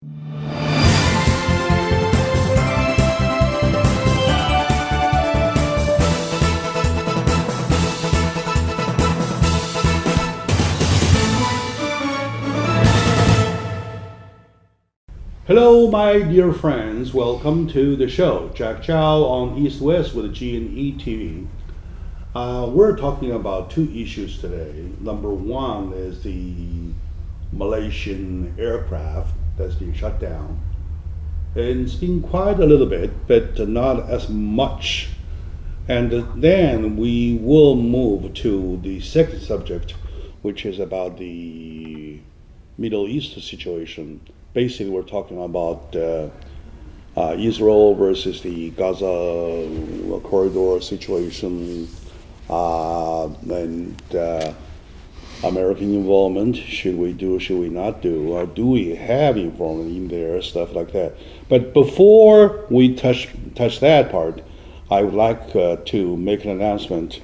Hello, my dear friends. Welcome to the show. Jack Chow on East West with G&E TV. We're talking about two issues today. Number one is the Malaysian aircraft that's being shut down. It's been quite a little bit, but not as much. And then we will move to the second subject, which is about the Middle East situation. Basically, we're talking about Israel versus the Gaza corridor situation and American involvement. Should we do, should we not do? Or do we have involvement in there, stuff like that. But before we touch that part, I would like to make an announcement.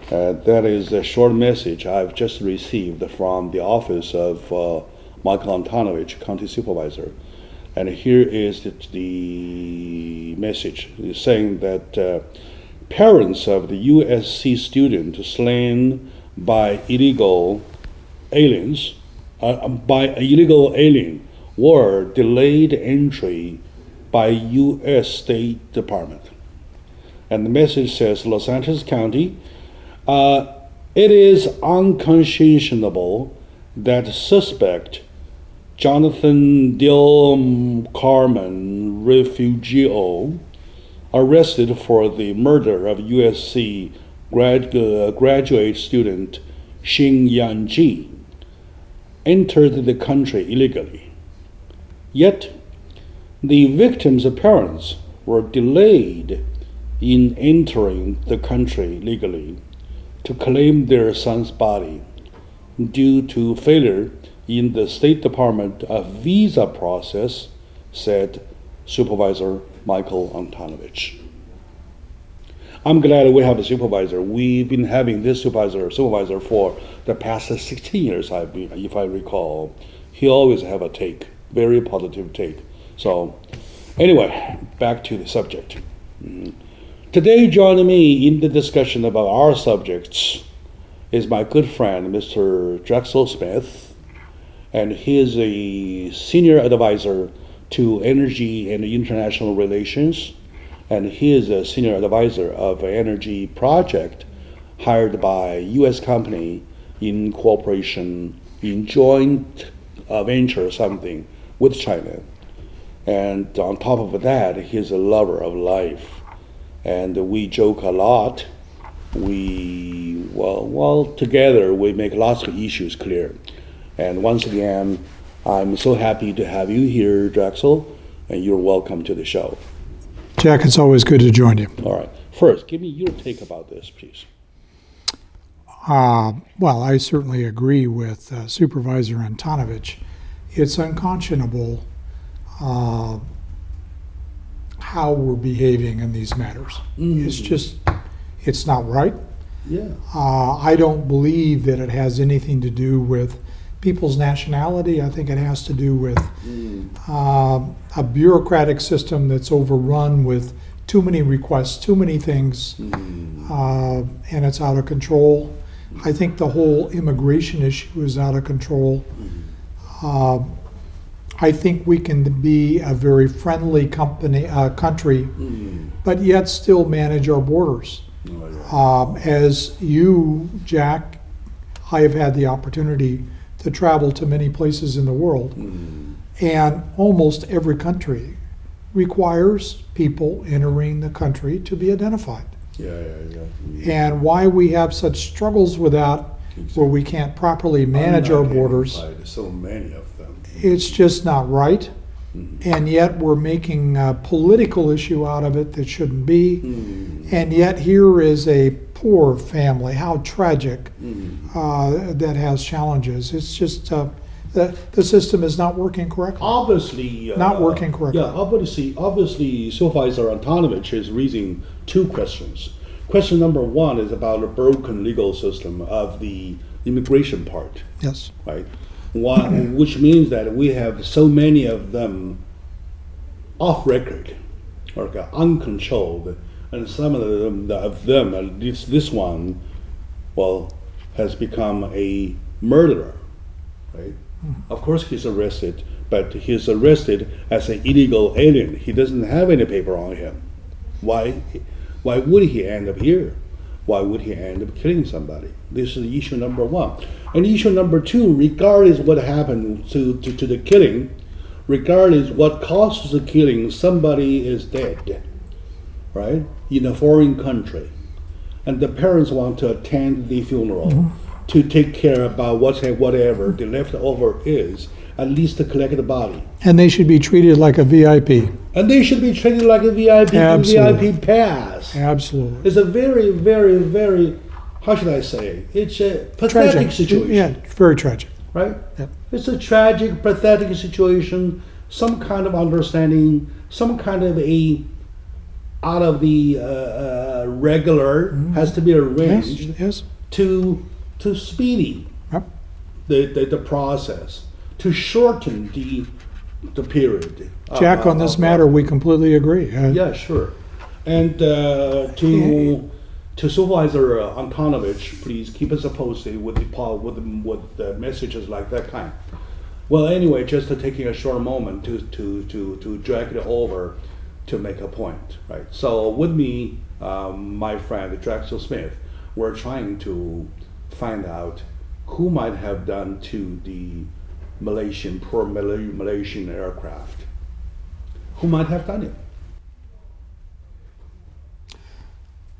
That is a short message I've just received from the office of Michael Antonovich, County Supervisor. And here is the message saying that parents of the USC student slain by illegal aliens, were delayed entry by U.S. State Department. And the message says, Los Angeles County, it is unconscionable that suspect Jonathan Del Carmen Refugio, arrested for the murder of USC graduate student Xin Yanji, entered the country illegally. Yet, the victim's parents were delayed in entering the country legally to claim their son's body due to failure in the State Department visa process, said Supervisor Michael Antonovich. I'm glad we have a supervisor. We've been having this supervisor for the past 16 years, if I recall. He always have a take, very positive take. So anyway, back to the subject. Today, joining me in the discussion about our subjects is my good friend, Mr. Drexel Smith, and he is a senior advisor to energy and international relations, and he is a senior advisor of an energy project hired by U.S. company in cooperation, in joint venture or something with China. And on top of that, he's a lover of life. And we joke a lot. Together we make lots of issues clear. And once again, I'm so happy to have you here, Drexel, and you're welcome to the show. Jack, it's always good to join you. All right. First, give me your take about this, please. Well, I certainly agree with Supervisor Antonovich. It's unconscionable how we're behaving in these matters. It's not right. Yeah. I don't believe that it has anything to do with people's nationality. I think it has to do with a bureaucratic system that's overrun with too many requests, too many things, and it's out of control. I think the whole immigration issue is out of control. I think we can be a very friendly country, but yet still manage our borders. As you, Jack, I have had the opportunity to travel to many places in the world, and almost every country requires people entering the country to be identified. And why we have such struggles with that, where we can't properly manage our borders, so many of them. It's just not right. And yet we're making a political issue out of it that shouldn't be. And yet here is a poor family, how tragic, that has challenges. It's just the system is not working correctly. Obviously, not working correctly. Yeah, obviously, Supervisor Antonovich is raising two questions. Question number one is about a broken legal system of the immigration part. Yes. Right. which means that we have so many of them off record, or uncontrolled, and some of them, at least this one, well, has become a murderer, right? Of course he's arrested, but he's arrested as an illegal alien. He doesn't have any paper on him. Why would he end up here? Why would he end up killing somebody? This is issue number one. And issue number two, regardless what happened to the killing, regardless what causes the killing, somebody is dead, right? In a foreign country. And the parents want to attend the funeral, to take care about whatever the leftover is, at least to collect the body. And they should be treated like a VIP. And they should be treated like a VIP, Absolutely. VIP pass. Absolutely. It's a very, very, very, how should I say, it's a pathetic situation. Yeah, very tragic. Right? Yep. It's a tragic, pathetic situation, some kind of understanding, some kind of a out of the regular has to be arranged Yes. to speedy Yep. the process, to shorten the period. Jack, on this matter, we completely agree. Yeah, sure. And to Supervisor Antonovich, please keep us posted with the messages like that kind. Well, anyway, just taking a short moment to drag it over to make a point, right? So with me, my friend Drexel Smith, we're trying to find out who might have done to the poor Malaysian aircraft. Who might have done it?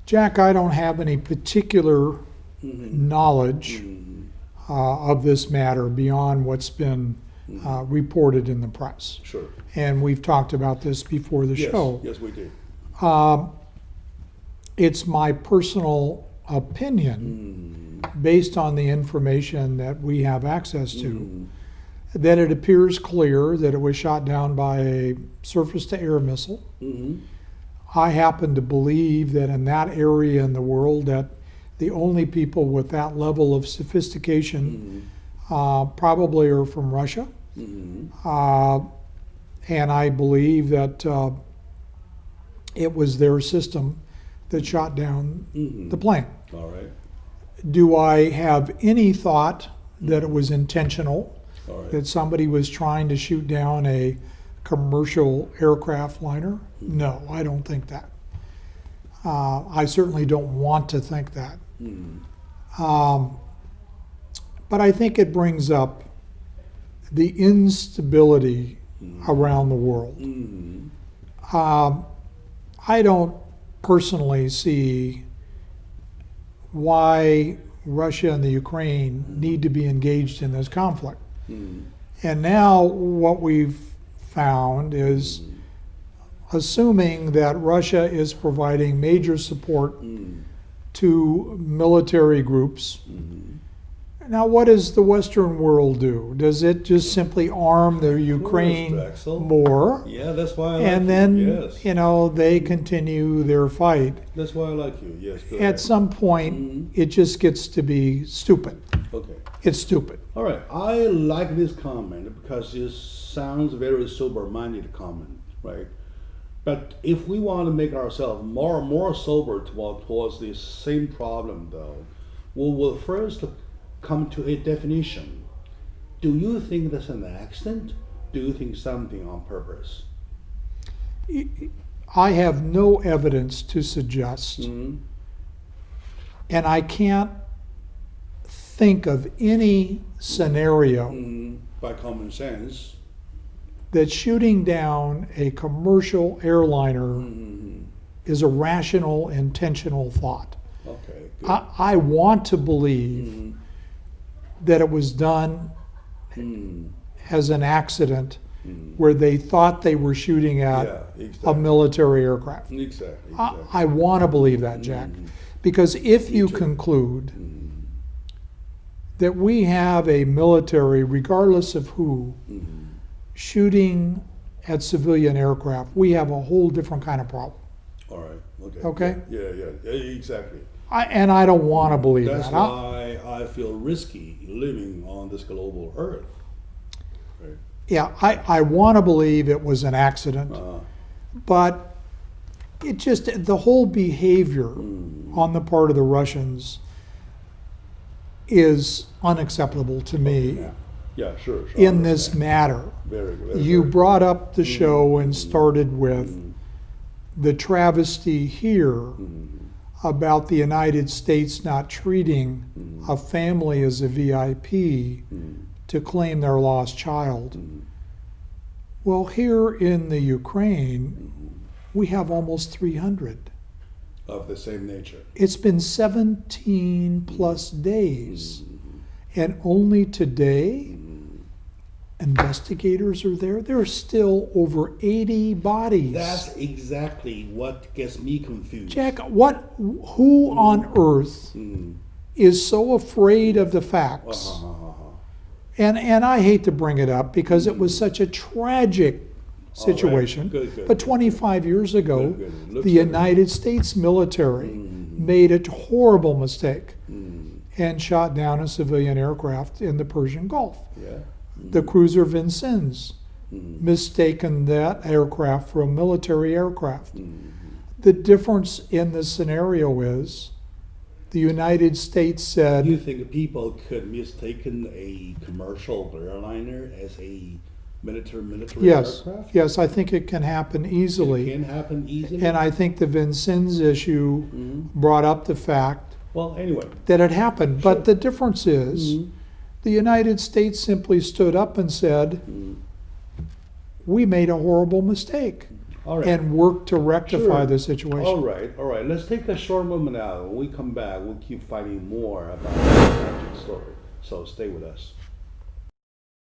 Jack, I don't have any particular knowledge of this matter beyond what's been reported in the press. Sure. And we've talked about this before the show. Yes, we did. It's my personal opinion, based on the information that we have access to, that it appears clear that it was shot down by a surface-to-air missile. I happen to believe that in that area in the world, that the only people with that level of sophistication probably are from Russia. And I believe that it was their system that shot down the plane. All right. Do I have any thought that it was intentional, All right. that somebody was trying to shoot down a commercial aircraft liner? No, I don't think that. I certainly don't want to think that. But I think it brings up the instability around the world. I don't personally see why Russia and the Ukraine need to be engaged in this conflict. And now what we've found is, assuming that Russia is providing major support to military groups, now what does the Western world do? Does it just simply arm the Ukraine more? Yeah, that's why I like And then, Yes. you know, they continue their fight. That's why I like you. Yes. Go At ahead. some point, it just gets to be stupid. Okay. It's stupid. All right. I like this comment because it sounds very sober-minded comment, right? But if we want to make ourselves more sober towards this same problem, though, we will first come to a definition. Do you think that's an accident? Do you think something on purpose? I have no evidence to suggest, and I can't think of any scenario By common sense. that shooting down a commercial airliner is a rational, intentional thought. Okay. Good. I want to believe that it was done as an accident where they thought they were shooting at a military aircraft. Exactly. I want to believe that, Jack, because if you conclude that we have a military, regardless of who, shooting at civilian aircraft, we have a whole different kind of problem. All right. Okay. Okay? Yeah, exactly. And I don't want to believe That's that. why I feel risky living on this global earth. Right. Yeah, I want to believe it was an accident, but it just, the whole behavior on the part of the Russians is unacceptable to me Yeah. Yeah, sure. in this matter. You brought up the show and started with the travesty here about the United States not treating a family as a VIP to claim their lost child. Well, here in the Ukraine, we have almost 300. Of the same nature. It's been 17 plus days. And only today, investigators are there. There are still over 80 bodies. That's exactly what gets me confused. Jack, who on earth is so afraid of the facts? And I hate to bring it up because it was such a tragic situation. Good. But 25 years ago, Good. the United States military made a horrible mistake and shot down a civilian aircraft in the Persian Gulf. Yeah. The cruiser Vincennes mistaken that aircraft for a military aircraft. The difference in the scenario is the United States said, You think people could mistaken a commercial airliner as a military yes, aircraft? yes, I think it can happen easily. It can happen easily. And I think the Vincennes issue brought up the fact Well, anyway. that it happened. But the difference is the United States simply stood up and said, we made a horrible mistake. All right. And worked to rectify the situation. All right. Let's take a short moment now. When we come back, we'll keep finding more about this tragic story. So stay with us.